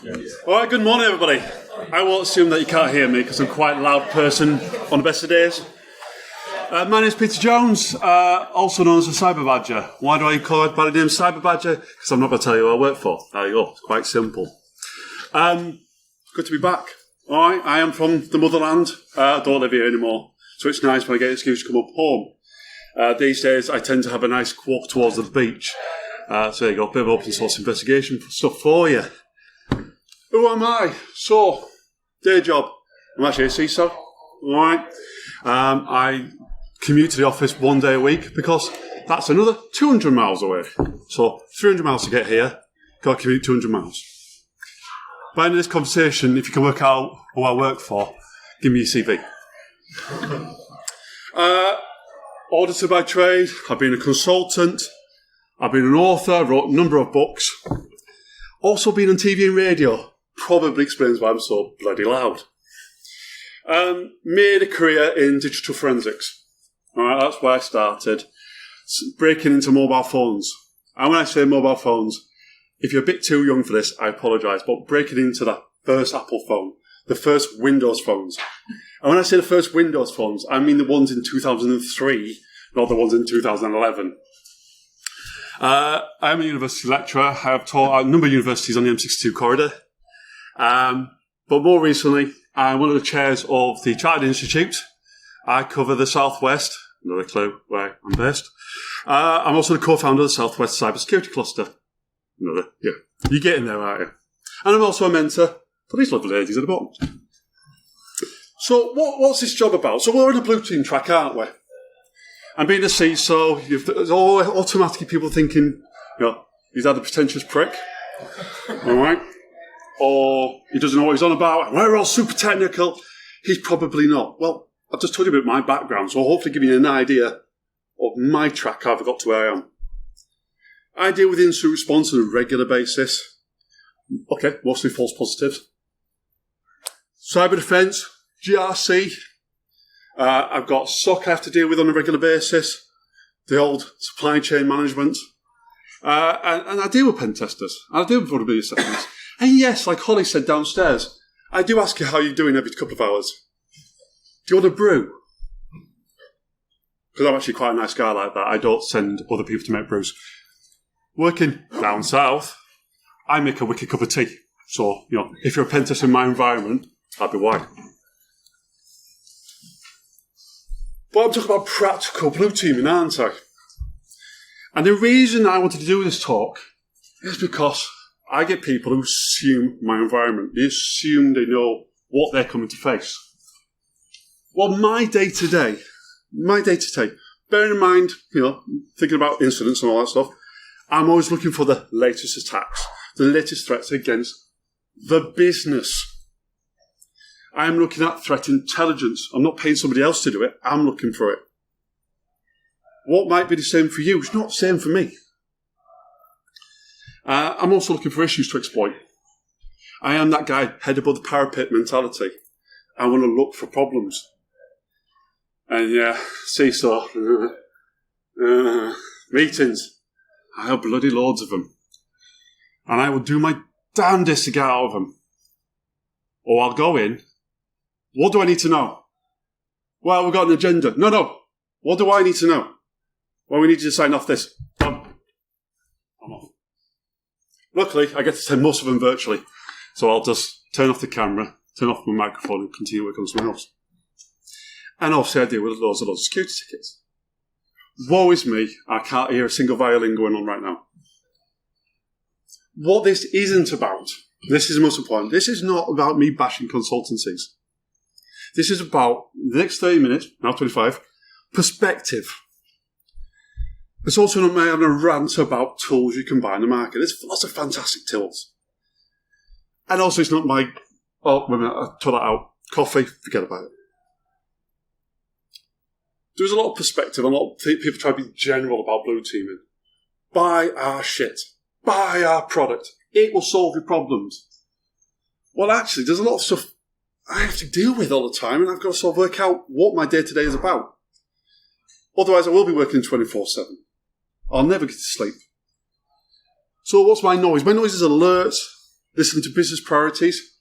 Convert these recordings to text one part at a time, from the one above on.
All right, good morning, everybody. I will assume that you can't hear me because I'm quite a loud person on the best of days. My name is Peter Jones, also known as the Cyber Badger. Why do I call it by the name Cyber Badger? Because I'm not going to tell you who I work for. There you go. It's quite simple. Good to be back. All right, I am from the motherland. I don't live here anymore, so it's nice when I get an excuse to come up home. These days, I tend to have a nice walk towards the beach. So there you go, a bit of open source investigation stuff for you. Who am I? So, day job. I'm actually a CISO. All right. I commute to the office one day a week because that's another 200 miles away. So, 300 miles to get here. Got to commute 200 miles. By the end of this conversation, if you can work out who I work for, give me your CV. Auditor by trade. I've been a consultant. I've been an author. Wrote a number of books. Also been on TV and radio. Probably explains why I'm so bloody loud. Made a career in digital forensics. All right, that's where I started. Breaking into mobile phones. And when I say mobile phones, if you're a bit too young for this, I apologise, but breaking into that first Apple phone, the first Windows phones. And when I say the first Windows phones, I mean the ones in 2003, not the ones in 2011. I'm a university lecturer. I have taught at a number of universities on the M62 corridor. But more recently, I'm one of the chairs of the Chartered Institute. I cover the Southwest, another clue where I'm based. I'm also the co-founder of the Southwest Cybersecurity Cluster. Another, yeah. You're getting there, aren't you? And I'm also a mentor for these lovely ladies at the bottom. So what's this job about? So we're on a blue team track, aren't we? And being a CISO, there's automatically people thinking, he's had a pretentious prick. All right? Or he doesn't know what he's on about. We're all super technical. He's probably not. Well, I've just told you about my background, so I'll hopefully give you an idea of my track, how I've got to where I am. I deal with incident response on a regular basis. Okay, mostly false positives. Cyber defense, GRC. I've got SOC I have to deal with on a regular basis. The old supply chain management. And I deal with pen testers. I deal with vulnerability assessments. And yes, like Holly said downstairs, I do ask you how you're doing every couple of hours. Do you want a brew? Because I'm actually quite a nice guy like that. I don't send other people to make brews. Working down south, I make a wicked cup of tea. So, if you're a pen tester in my environment, that'd be why. But I'm talking about practical blue teaming, aren't I? And the reason I wanted to do this talk is because I get people who assume my environment. They assume they know what they're coming to face. Well, my day-to-day, bearing in mind, thinking about incidents and all that stuff, I'm always looking for the latest attacks, the latest threats against the business. I'm looking at threat intelligence. I'm not paying somebody else to do it. I'm looking for it. What might be the same for you? It's not the same for me. I'm also looking for issues to exploit. I am that guy, head above the parapet mentality. I want to look for problems. And CISO, meetings. I have bloody loads of them. And I will do my damnedest to get out of them. Or I'll go in. What do I need to know? Well, we've got an agenda. No. What do I need to know? Well, we need you to sign off this. Done. I'm off. Luckily, I get to send most of them virtually. So I'll just turn off the camera, turn off my microphone and continue working on something else. And obviously I deal with loads of security tickets. Woe is me, I can't hear a single violin going on right now. What this isn't about, this is the most important, this is not about me bashing consultancies. This is about, the next 30 minutes, now 25, perspective. It's also not me having a rant about tools you can buy in the market. There's lots of fantastic tools. And also it's not my, wait a minute, I took that out. Coffee, forget about it. There's a lot of perspective, and a lot of people try to be general about blue teaming. Buy our shit. Buy our product. It will solve your problems. Well, actually, there's a lot of stuff I have to deal with all the time, and I've got to sort of work out what my day-to-day is about. Otherwise, I will be working 24/7. I'll never get to sleep. So what's my noise? My noise is alerts, Listen to business priorities.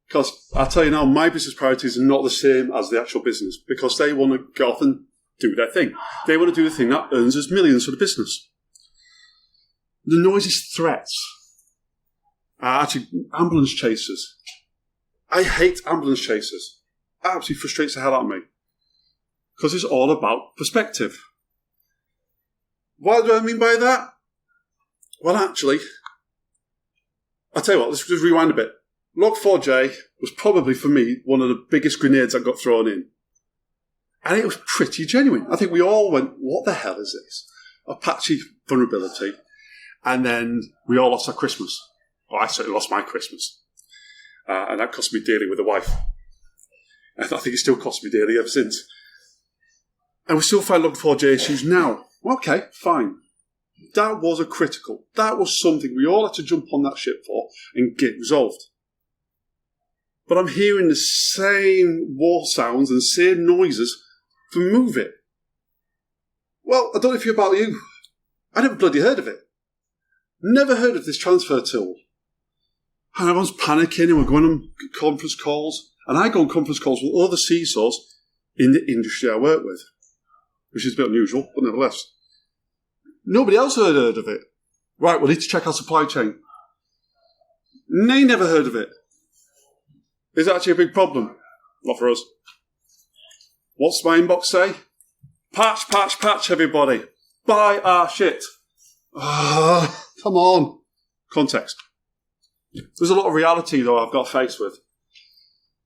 Because I'll tell you now, my business priorities are not the same as the actual business because they want to go off and do their thing. They want to do the thing that earns us millions for the business. The noisiest threats are actually ambulance chasers. I hate ambulance chasers. It absolutely frustrates the hell out of me. Because it's all about perspective. What do I mean by that? Well, actually, I'll tell you what, let's just rewind a bit. Log4j was probably, for me, one of the biggest grenades that got thrown in. And it was pretty genuine. I think we all went, what the hell is this? Apache vulnerability. And then we all lost our Christmas. Well, I certainly lost my Christmas. And that cost me dearly with a wife. And I think it still costs me dearly ever since. And we still find Log4j issues now. Okay, fine. That was that was something we all had to jump on that ship for and get resolved. But I'm hearing the same war sounds and the same noises from MOVEit. Well, I don't know if you're about you. I never bloody heard of it. Never heard of this transfer tool. And everyone's panicking and we're going on conference calls. And I go on conference calls with other CISOs in the industry I work with, which is a bit unusual, but nevertheless. Nobody else had heard of it. Right, we need to check our supply chain. They never heard of it. Is that actually a big problem? Not for us. What's my inbox say? Patch, patch, patch, everybody. Buy our shit. Come on. Context. There's a lot of reality, though, I've got faced with.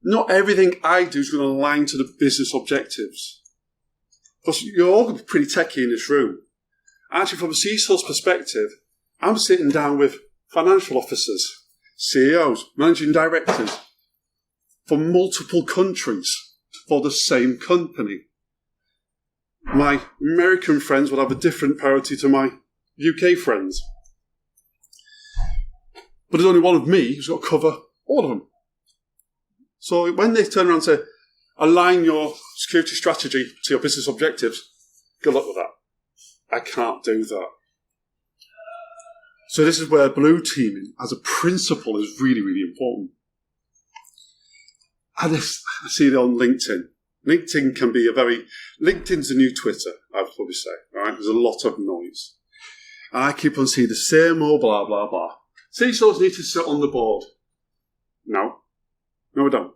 Not everything I do is going to align to the business objectives. Because you're all going to be pretty techie in this room. Actually, from a CISO's perspective, I'm sitting down with financial officers, CEOs, managing directors from multiple countries for the same company. My American friends will have a different priority to my UK friends. But there's only one of me who's got to cover all of them. So when they turn around and say, align your security strategy to your business objectives, good luck with that. I can't do that. So this is where blue teaming as a principle is really, really important. And I see it on LinkedIn. LinkedIn can be LinkedIn's the new Twitter, I would probably say. Right? There's a lot of noise. And I keep on seeing the same old blah, blah, blah. CISOs need to sit on the board. No, I don't.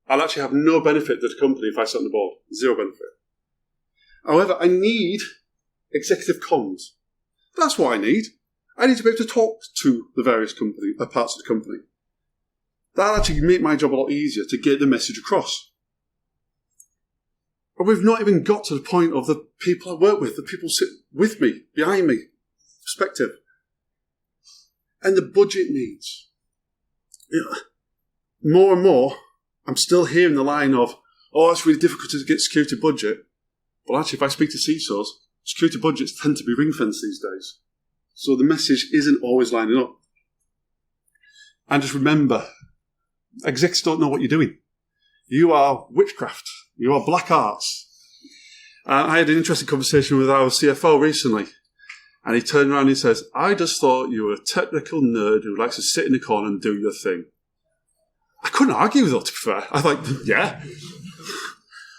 I'll actually have no benefit to the company if I sit on the board. Zero benefit. However, I need executive comms. That's what I need. I need to be able to talk to the various parts of the company. That'll actually make my job a lot easier to get the message across. But we've not even got to the point of the people I work with, the people sit with me, behind me, perspective. And the budget needs. More and more, I'm still hearing the line of, it's really difficult to get security budget. But actually, if I speak to CISOs, security budgets tend to be ring-fenced these days. So the message isn't always lining up. And just remember, execs don't know what you're doing. You are witchcraft. You are black arts. I had an interesting conversation with our CFO recently. And he turned around and he says, I just thought you were a technical nerd who likes to sit in the corner and do your thing. I couldn't argue with that, to be fair. I thought, yeah.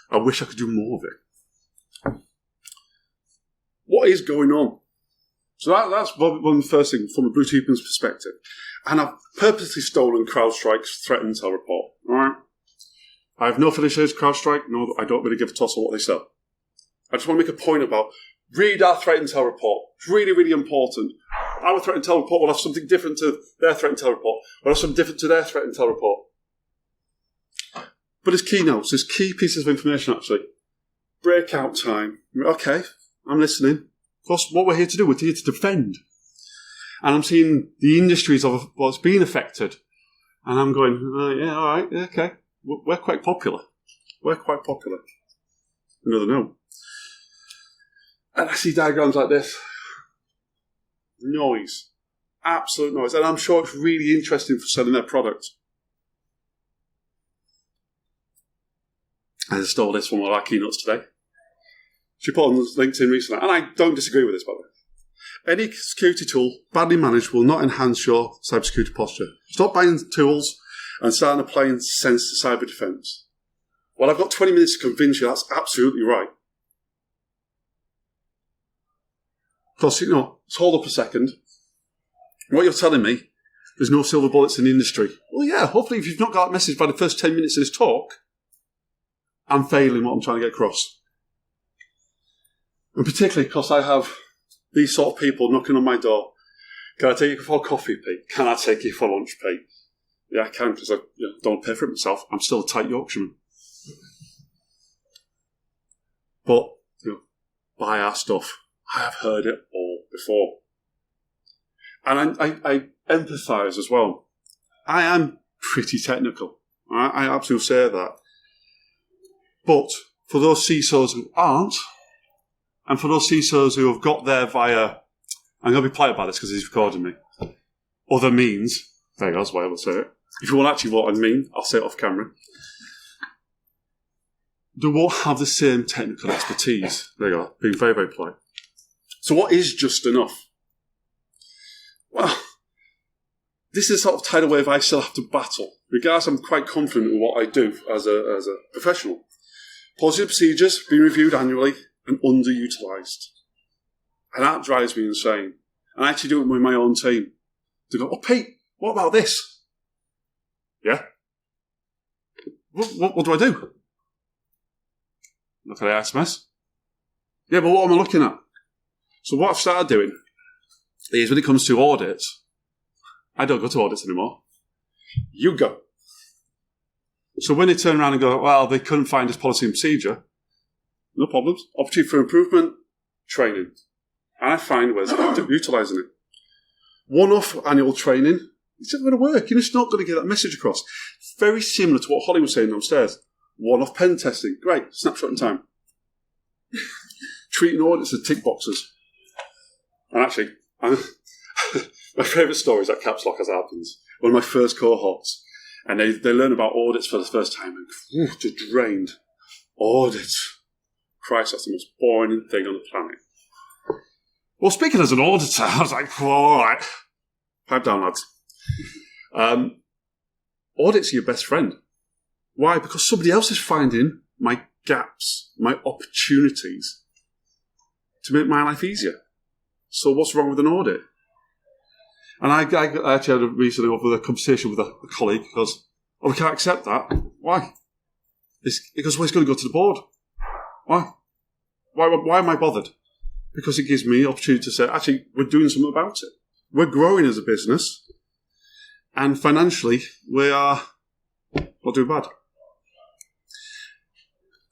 I wish I could do more of it. What is going on? So that's one of the first things from a blue teamer's perspective. And I've purposely stolen CrowdStrike's threat intel report. All right? I have no affiliation to CrowdStrike. No, I don't really give a toss on what they sell. I just want to make a point about read our threat intel report. It's really, really important. Our threat intel report will have something different to their threat intel report. Will have something different to their threat intel report. But there's keynotes. There's key pieces of information, actually. Breakout time. Okay, I'm listening. Of course, what we're here to do, we're here to defend. And I'm seeing the industries of what's being affected. And I'm going, yeah, all right, okay. We're quite popular. Another no. And I see diagrams like this. Noise. Absolute noise. And I'm sure it's really interesting for selling their product. I stole this from one of our keynotes today. She put on LinkedIn recently, and I don't disagree with this, by the way. Any security tool badly managed will not enhance your cybersecurity posture. Stop buying tools and start applying sense to cyber defense. Well, I've got 20 minutes to convince you that's absolutely right. Because, let's hold up a second. What you're telling me, there's no silver bullets in the industry. Well, yeah, hopefully if you've not got that message by the first 10 minutes of this talk, I'm failing what I'm trying to get across. And particularly because I have these sort of people knocking on my door. Can I take you for coffee, Pete? Can I take you for lunch, Pete? Yeah, I can, because I don't pay for it myself. I'm still a tight Yorkshireman. But, buy our stuff. I have heard it all before. And I empathise as well. I am pretty technical. I absolutely say that. But for those CISOs who aren't, and for those CISOs who have got there via, I'm going to be polite about this because he's recording me, other means, there you go, that's why I will say it. If you want to actually what I mean, I'll say it off camera. They won't have the same technical expertise. There you go, being very, very polite. So what is just enough? Well, this is sort of tidal wave I still have to battle. Regardless, I'm quite confident in what I do as a professional. Policy and procedures being reviewed annually and underutilised. And that drives me insane. And I actually do it with my own team. They go, oh, Pete, what about this? Yeah? What do I do? Look at the SMS. Yeah, but what am I looking at? So what I've started doing is when it comes to audits, I don't go to audits anymore. You go. So when they turn around and go, well, they couldn't find this policy and procedure, no problems. Opportunity for improvement, training. And I find ways of utilising it. One-off annual training, it's not going to work. You're just not going to get that message across. Very similar to what Holly was saying downstairs. One-off pen testing, great, snapshot in time. Treating audits as tick boxes. And actually, my favourite story is at Caps Lock as it happens. One of my first cohorts. And they learn about audits for the first time and just drained. Audits. Christ, that's the most boring thing on the planet. Well, speaking as an auditor, I was like, all right. Pipe down, lads. Audits are your best friend. Why? Because somebody else is finding my gaps, my opportunities to make my life easier. So what's wrong with an audit? And I actually had recently over a conversation with a colleague because, we can't accept that. Why? Because it's going to go to the board. Why? Why am I bothered? Because it gives me the opportunity to say, actually, we're doing something about it. We're growing as a business, and financially, we are not doing bad.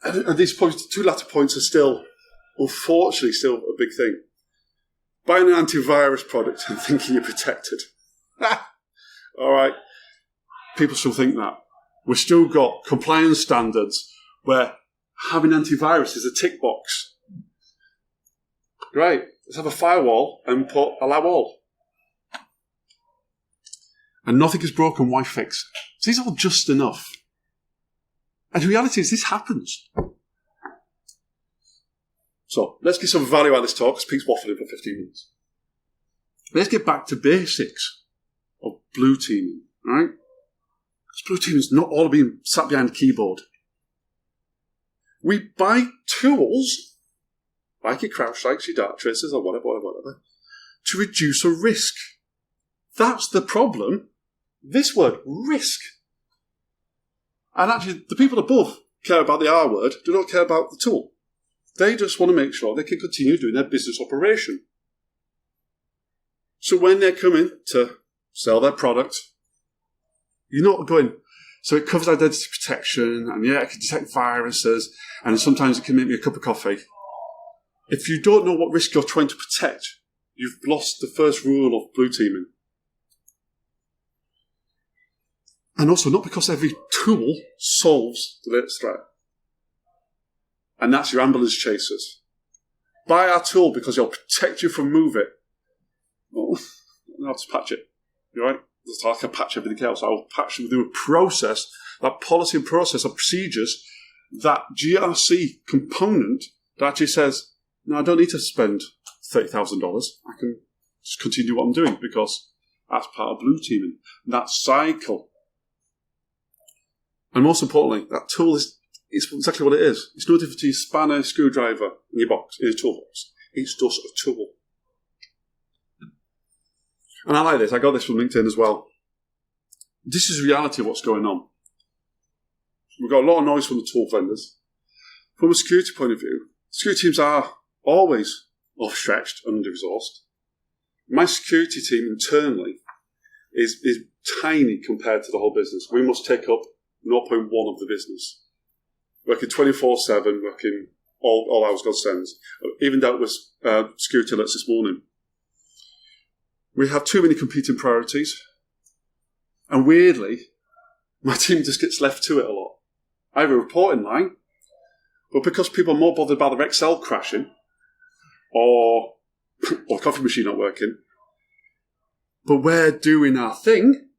And these points, two latter points are still, unfortunately, still a big thing. Buying an antivirus product and thinking you're protected. All right. People still think that. We've still got compliance standards where having antivirus is a tick box. Great. Let's have a firewall and put allow all. And nothing is broken, why fix? So these are all just enough. And the reality is this happens. So let's get some value out of this talk because Pete's waffling for 15 minutes. Let's get back to basics of blue teaming, right? Because blue teaming is not all being sat behind a keyboard. We buy tools, like your CrowdStrikes, your Dark Tracers, or whatever, to reduce a risk. That's the problem. This word, risk. And actually, the people above care about the R word, do not care about the tool. They just want to make sure they can continue doing their business operation. So when they're coming to sell their product, you're not going, so it covers identity protection, and yeah, it can detect viruses, and sometimes it can make me a cup of coffee. If you don't know what risk you're trying to protect, you've lost the first rule of blue teaming. And also, not because every tool solves the latest threat. And that's your ambulance chasers. Buy our tool because it'll protect you from move it. Well, I'll just patch it. You right? Just like I patch everything else. I'll patch it with a process, that policy and process of procedures, that GRC component that actually says, no, I don't need to spend $30,000, I can just continue what I'm doing because that's part of blue teaming. That cycle. And most importantly, that tool is exactly what it is. It's no different to your spanner, screwdriver in your box, in your toolbox. It's just a tool. And I like this. I got this from LinkedIn as well. This is reality of what's going on. We've got a lot of noise from the tool vendors. From a security point of view, security teams are always overstretched and under-resourced. My security team internally is tiny compared to the whole business. We must take up 0.1 of the business. Working 24/7, working all hours God sends. Even dealt with security alerts this morning. We have too many competing priorities. And weirdly, my team just gets left to it a lot. I have a reporting line, but because people are more bothered about their Excel crashing or coffee machine not working, but we're doing our thing,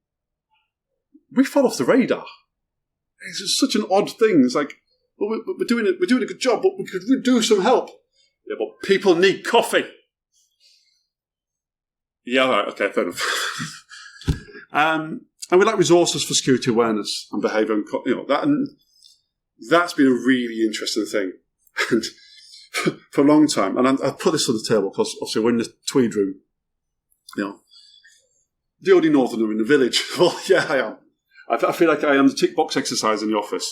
we fall off the radar. It's just such an odd thing. It's like, well, we're doing a good job, but we could do some help. Yeah, but people need coffee. Yeah, right, okay, fair enough. And we like resources for security awareness and behaviour, and that's been a really interesting thing. And for a long time, and I put this on the table because obviously we're in the Tweed room, the only northerner in the village. Well, yeah, I am. I feel like I am the tick box exercise in the office.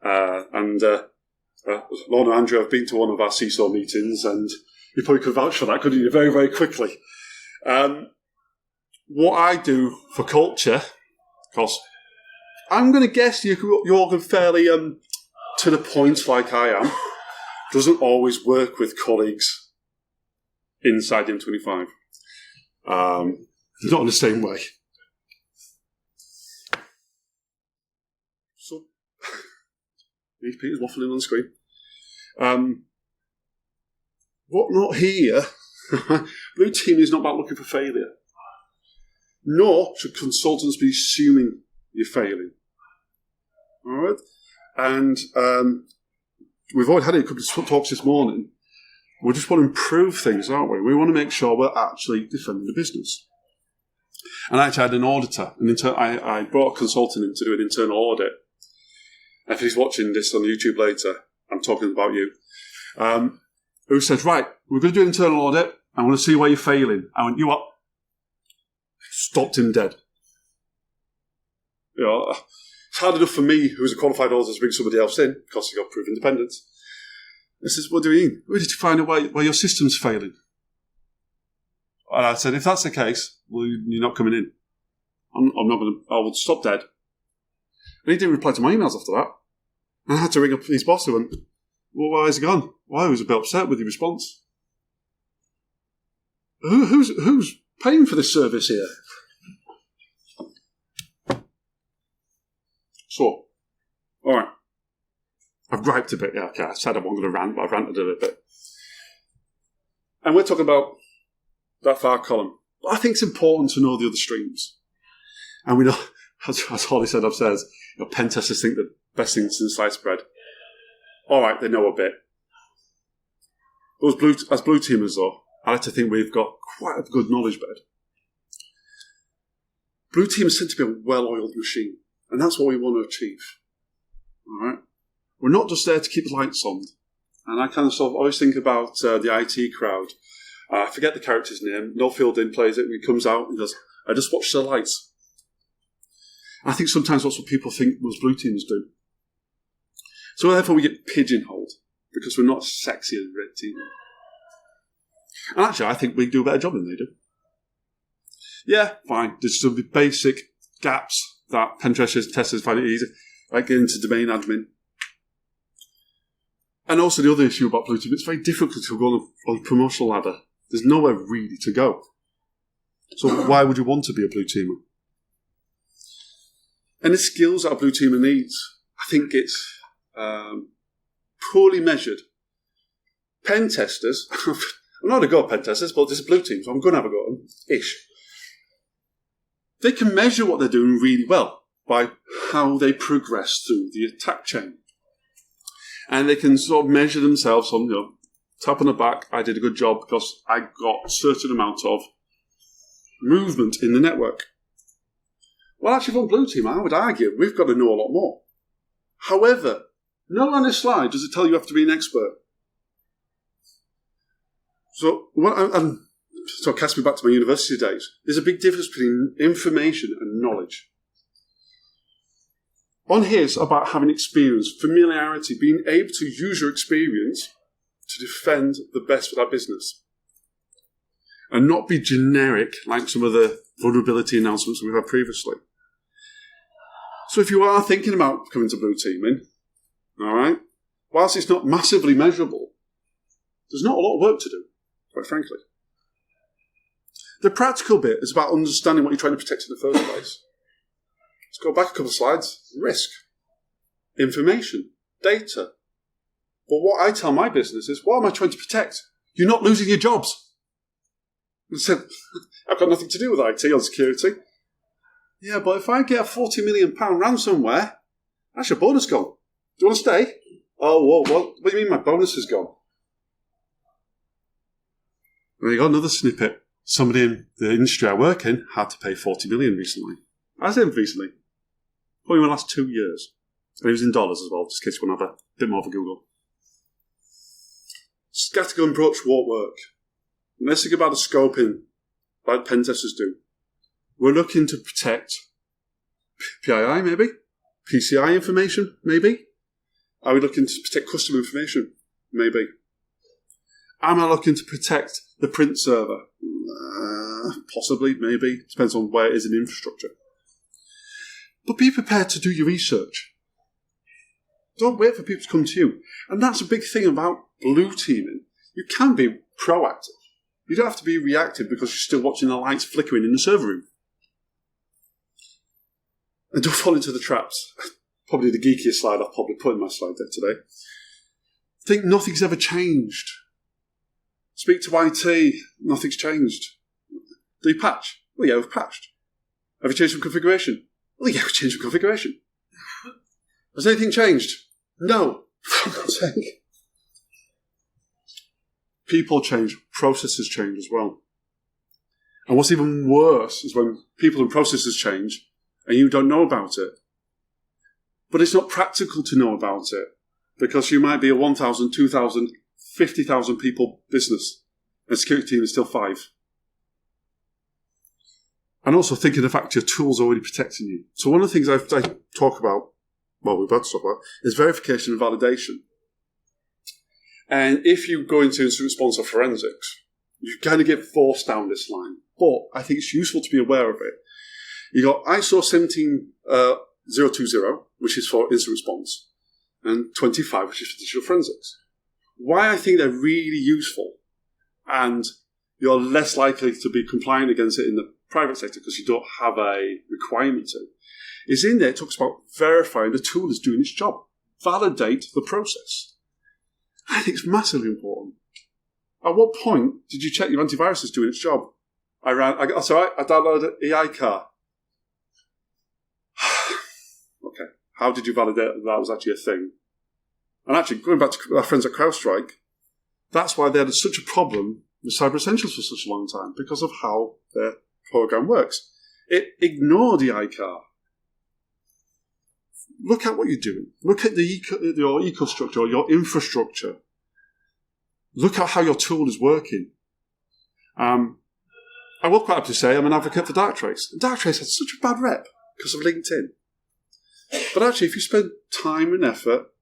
Lorna and Andrew have been to one of our CISO meetings, and you probably could vouch for that, couldn't you? Very, very quickly. What I do for culture, because I'm going to guess you're fairly to the point like I am, doesn't always work with colleagues inside M25. Not in the same way. So, Peter's waffling on the screen. What not here? Blue team is not about looking for failure. Nor should consultants be assuming you're failing. All right? And we've already had a couple of talks this morning. We just want to improve things, aren't we? We want to make sure we're actually defending the business. And I actually had an auditor. I brought a consultant in to do an internal audit. If he's watching this on YouTube later, I'm talking about you. Who said, right, we're going to do an internal audit. I want to see where you're failing. I went, you what? Stopped him dead. It's hard enough for me, who's a qualified auditor, to bring somebody else in because he got proof independence. He says, what do you mean? Where did you find out why your system's failing? And I said, if that's the case, well, you're not coming in. I'm not going to. I would stop dead. And he didn't reply to my emails after that. And I had to ring up his boss who went, well, why is he gone? Well, I was a bit upset with the response. Who's paying for this service here? So, all right. I've griped a bit. Yeah, okay. I said I wasn't going to rant, but I've ranted a little bit. And we're talking about that far column. But I think it's important to know the other streams. And we know, as Holly said upstairs, pen testers think the best thing since sliced bread. All right, they know a bit. As blue teamers, though, I like to think we've got quite a good knowledge bed. Blue teamers tend to be a well-oiled machine, and that's what we want to achieve. All right, we're not just there to keep the lights on. And I kind of always think about the IT crowd. I forget the character's name. Noel Fielding plays it, and he comes out and goes, "I just watch the lights." I think sometimes that's what people think most blue teamers do. So therefore we get pigeonholed because we're not as sexy as red team. And actually, I think we do a better job than they do. Yeah, fine. There's some basic gaps that pen testers find it easy, like getting into domain admin. And also the other issue about blue team, it's very difficult to go on a promotional ladder. There's nowhere really to go. So why would you want to be a blue teamer? And the skills that a blue teamer needs, I think it's poorly measured. Pen testers, I'm not a go at pen testers, but there's a blue team, so I'm going to have a go at them, ish. They can measure what they're doing really well by how they progress through the attack chain. And they can sort of measure themselves on, tap on the back, I did a good job because I got a certain amount of movement in the network. Well, actually, on Blue Team, I would argue we've got to know a lot more. However, nowhere on this slide does it tell you have to be an expert. So it casts me back to my university days. There's a big difference between information and knowledge. On here, it's about having experience, familiarity, being able to use your experience to defend the best for that business. And not be generic like some of the vulnerability announcements we've had previously. So if you are thinking about coming to Blue Teaming, all right, whilst it's not massively measurable, there's not a lot of work to do, quite frankly. The practical bit is about understanding what you're trying to protect in the first place. Let's go back a couple of slides. Risk, information, data. But what I tell my business is, what am I trying to protect? You're not losing your jobs. I said, I've got nothing to do with IT or security. Yeah, but if I get a £40 million ransomware, that's your bonus gone. Do you want to stay? Oh, what do you mean my bonus is gone? And you got another snippet. Somebody in the industry I work in had to pay $40 million recently. I said recently. Probably in the last 2 years. And it was in dollars as well, just in case you want to have a bit more of a Google. Scattergun approach won't work. And let's think about the scoping, like pen testers do. We're looking to protect PII, maybe? PCI information, maybe? Are we looking to protect customer information? Maybe. Am I looking to protect the print server? Possibly, maybe. Depends on where it is in infrastructure. But be prepared to do your research. Don't wait for people to come to you. And that's a big thing about Blue Teaming. You can be proactive. You don't have to be reactive because you're still watching the lights flickering in the server room. And don't fall into the traps. Probably the geekiest slide I've probably put in my slide deck today. Think nothing's ever changed. Speak to IT, nothing's changed. Do you patch? Well, yeah, we've patched. Have you changed some configuration? Well, yeah, we've changed some configuration. Has anything changed? No. For God's sake. People change, processes change as well. And what's even worse is when people and processes change and you don't know about it. But it's not practical to know about it because you might be a 1,000, 2,000, 50,000 people business and security team is still 5. And also think of the fact your tool's already protecting you. So one of the things I talk about, well, we're about to talk about, is verification and validation. And if you go into incident response or forensics, you kind of get forced down this line. But I think it's useful to be aware of it. You got ISO 17020, which is for incident response, and 25, which is for digital forensics. Why I think they're really useful, and you're less likely to be compliant against it in the private sector because you don't have a requirement to, is in there it talks about verifying the tool is doing its job. Validate the process. I think it's massively important. At what point did you check your antivirus is doing its job? I downloaded EICAR. Okay. How did you validate that was actually a thing? And actually, going back to our friends at CrowdStrike, that's why they had such a problem with Cyber Essentials for such a long time, because of how their program works. It ignored EICAR. Look at what you're doing. Look at your ecostructure or your infrastructure. Look at how your tool is working. I will quite have to say I'm an advocate for Darktrace. Darktrace has such a bad rep because of LinkedIn. But actually, if you spend time and effort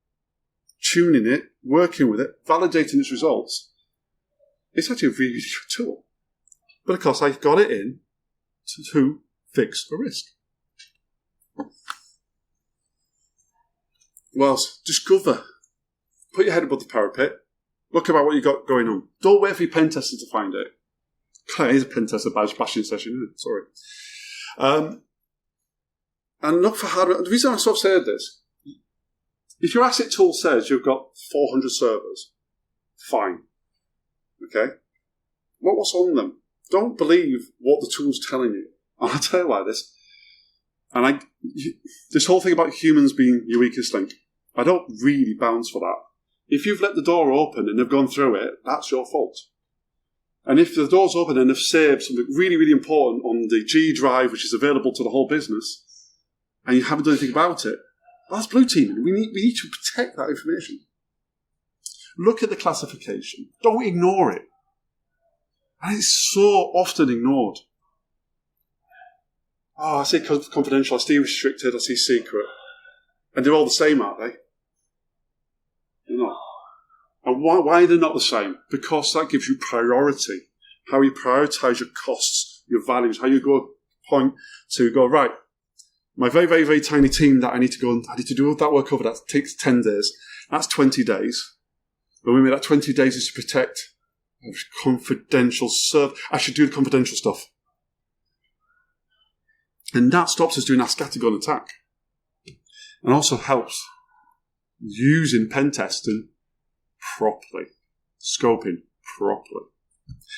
tuning it, working with it, validating its results, it's actually a really good tool. But of course, I got it in to fix a risk. Well, discover. Put your head above the parapet. Look about what you got going on. Don't wait for your pen tester to find it. It is a pen tester bashing session, isn't it? Sorry. And look for hardware. The reason I sort of said this, if your asset tool says you've got 400 servers, fine. Okay? What's on them? Don't believe what the tool's telling you. And I'll tell you why this. And this whole thing about humans being your weakest link, I don't really bounce for that. If you've let the door open and they've gone through it, that's your fault. And if the door's open and they've saved something really, really important on the G drive, which is available to the whole business, and you haven't done anything about it, that's blue teaming. We need to protect that information. Look at the classification. Don't ignore it. And it's so often ignored. Oh, I see confidential, I see restricted, I see secret. And they're all the same, aren't they? They're not. And why are they not the same? Because that gives you priority. How you prioritise your costs, your values, how you go right, my very, very, very tiny team that I need to go and I need to do that work over, that takes 10 days. That's 20 days. But remember, that 20 days is to protect confidential I should do the confidential stuff. And that stops us doing our scattergun attack. And also helps using pen testing properly, scoping properly.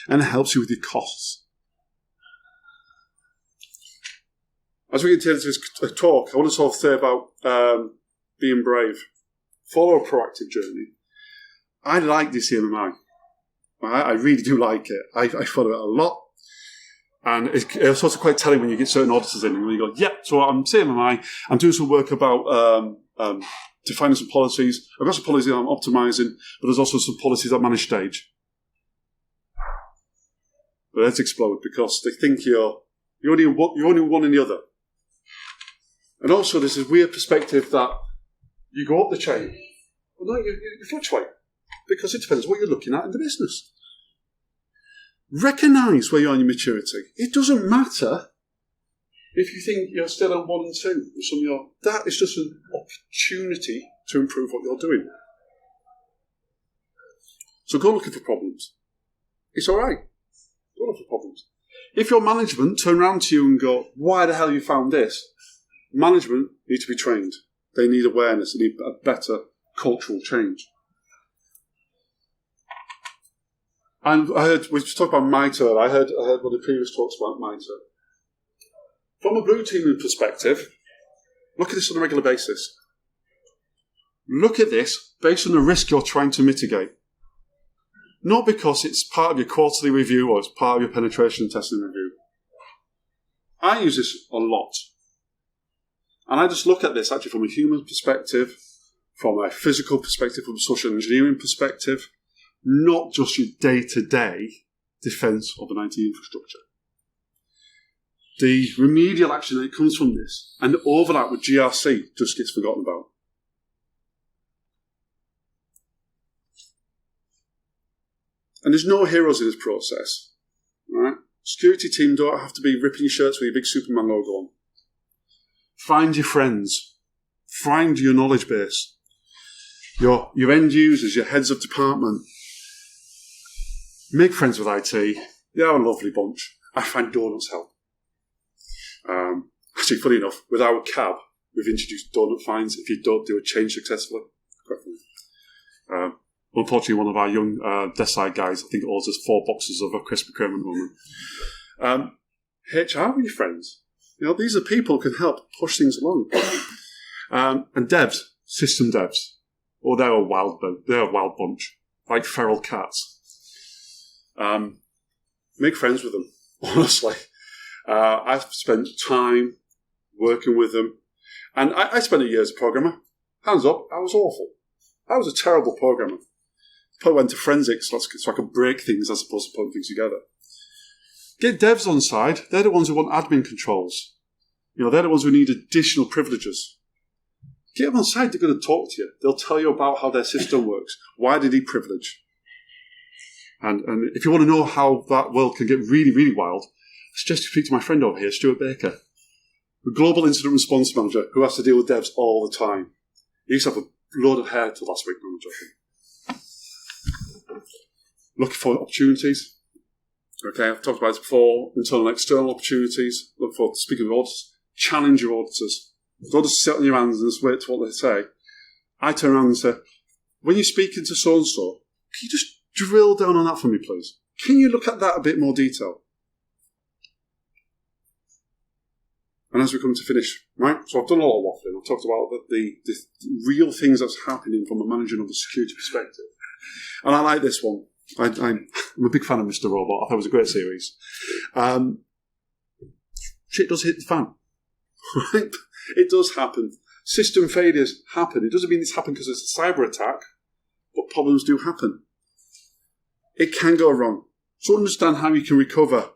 And it helps you with your costs. As we get into this talk, I want to sort of say about being brave. Follow a proactive journey. I like the CMMI. I really do like it. I follow it a lot. And it's also quite telling when you get certain auditors in and you go, yep, so I'm CMMI, I'm doing some work about defining some policies. I've got some policies I'm optimising, but there's also some policies that manage stage. But let's explode because they think you're only one in the other. And also there's this weird perspective that you go up the chain. Well, no, you fluctuate because it depends what you're looking at in the business. Recognise where you are in your maturity. It doesn't matter if you think you're still on 1 and 2. That is just an opportunity to improve what you're doing. So go looking for problems. It's all right. Go look for problems. If your management turn around to you and go, why the hell have you found this? Management need to be trained. They need awareness. They need a better cultural change. And we talked about MITRE. I heard one of the previous talks about MITRE. From a blue teaming perspective, look at this on a regular basis. Look at this based on the risk you're trying to mitigate. Not because it's part of your quarterly review or it's part of your penetration testing review. I use this a lot. And I just look at this actually from a human perspective, from a physical perspective, from a social engineering perspective, not just your day-to-day defence of an IT infrastructure. The remedial action that comes from this and the overlap with GRC just gets forgotten about. And there's no heroes in this process. Right? Security team don't have to be ripping your shirts with your big Superman logo on. Find your friends. Find your knowledge base. Your end users, your heads of department. Make friends with IT. They're a lovely bunch. I find donuts help. Actually, funny enough, with our cab, we've introduced donut fines if you don't do a change successfully. Quite funny. Unfortunately, one of our young desk side guys, I think, owes us 4 boxes of a Krispy Kreme at the moment. HR are your friends. You know, these are people who can help push things along. And devs, system devs. Oh, they're a wild bunch. Like feral cats. Make friends with them, honestly. I've spent time working with them. And I spent a year as a programmer. Hands up, I was awful. I was a terrible programmer. I went to forensics so I could break things as opposed to putting things together. Get devs on side. They're the ones who want admin controls. You know, they're the ones who need additional privileges. Get them on side. They're going to talk to you. They'll tell you about how their system works. Why they need privilege. And if you want to know how that world can get really, really wild, I suggest you speak to my friend over here, Stuart Baker, the Global Incident Response Manager who has to deal with devs all the time. He used to have a load of hair till last week, Looking for opportunities. Okay, I've talked about this before. Internal and external opportunities. Look for speaking with auditors. Challenge your auditors. Don't just sit on your hands and just wait to what they say. I turn around and say, when you're speaking to so-and-so, can you just drill down on that for me, please? Can you look at that a bit more detail? And as we come to finish, right? So I've done a lot of waffling. I've talked about the real things that's happening from a managing of the security perspective. And I like this one. I'm a big fan of Mr. Robot. I thought it was a great series. Shit does hit the fan. Right? It does happen. System failures happen. It doesn't mean it's happened because it's a cyber attack, but problems do happen. It can go wrong. So understand how you can recover.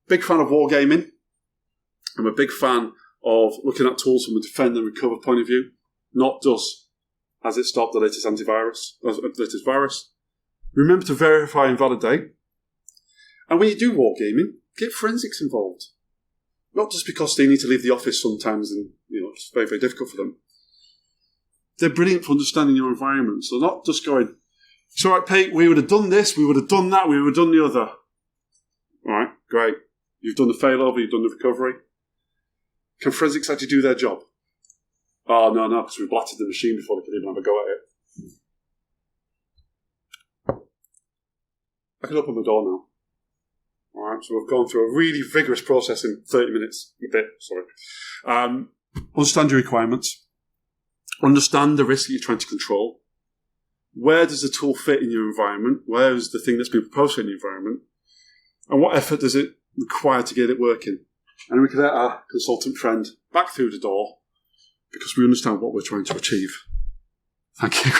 Big fan of wargaming. I'm a big fan of looking at tools from a defend and recover point of view. Not just has it stopped the latest antivirus, the latest virus. Remember to verify and validate. And when you do wargaming, get forensics involved. Not just because they need to leave the office sometimes and it's very, very difficult for them. They're brilliant for understanding your environment. So not just going, it's all right, Pete, we would have done this, we would have done that, we would have done the other. All right, great. You've done the failover, you've done the recovery. Can forensics actually do their job? Oh, no, because we blatted the machine before they could even have a go at it. I can open the door now. All right, so we've gone through a really vigorous process in 30 minutes. Understand your requirements. Understand the risk that you're trying to control. Where does the tool fit in your environment? Where is the thing that's been proposed in the environment? And what effort does it require to get it working? And we can let our consultant friend back through the door because we understand what we're trying to achieve. Thank you.